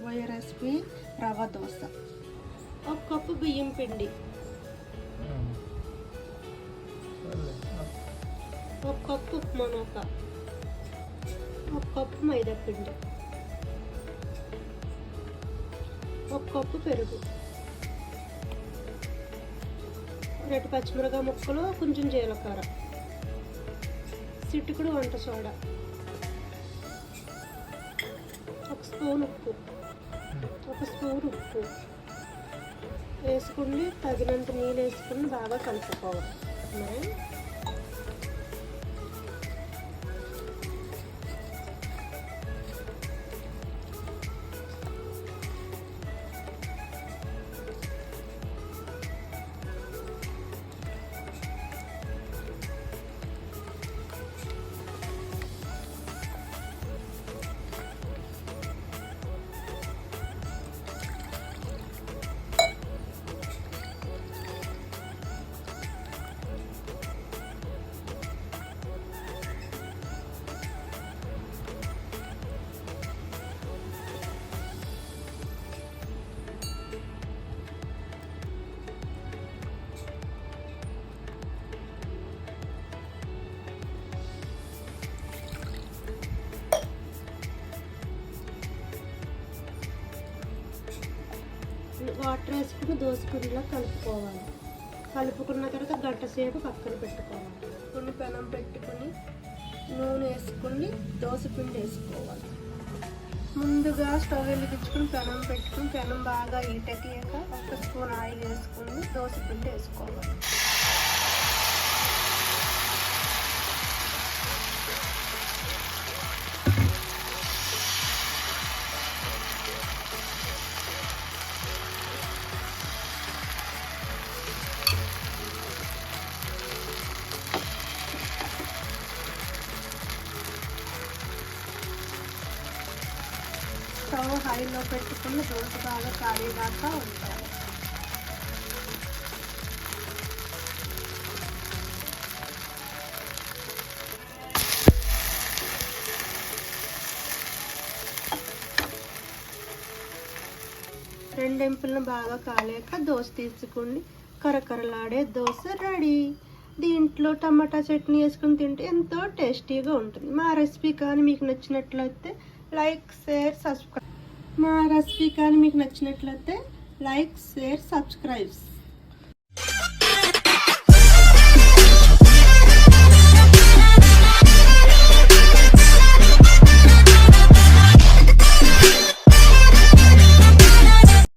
చేయబోయే recipe rava dosa. 1 cup బియ్యం పిండి, 1 కప్పు ఉప్మా నూక, 1 కప్పు మైదా పిండి, 1 కప్పు పెరుగు, 2 పచ్చిమిరపకాయ ముక్కలు, కొంచెం జీలకర్ర, చిటికెడు వంట సోడా, 1 స్పూన్ ఉప్పు, 1 స్పూన్ ఉప్పు వేసుకుని తగినంత నీళ్ళు వేసుకుని బాగా కలుపుకోవాలి. వాటర్ వేసుకుని దోసపిండిలో కలుపుకోవాలి. కలుపుకున్న తర్వాత గంట సేపు పక్కన పెట్టుకోవాలి. కొన్ని పెనం పెట్టుకుని నూనె వేసుకుని దోసపిండి వేసుకోవాలి. ముందుగా స్టవ్ వెలిగించుకుని పెనం పెట్టుకుని పెనం బాగా ఈటెక్కాక 1 స్పూన్ ఆయిల్ వేసుకుని దోసపిండి వేసుకోవాలి. స్టవ్ హైలో పెట్టుకుని దోశ బాగా కాగేదాకా ఉంటాయి. రెండెంపులను బాగా కాలేక దోశ తీసుకుని కరకరలాడే దోశ రెడీ. దీంట్లో టమాటా చట్నీ వేసుకుని తింటే ఎంతో టేస్టీగా ఉంటుంది. మా రెసిపీ కానీ మీకు నచ్చినట్లయితే లైక్, షేర్, సబ్స్క్రైబ్.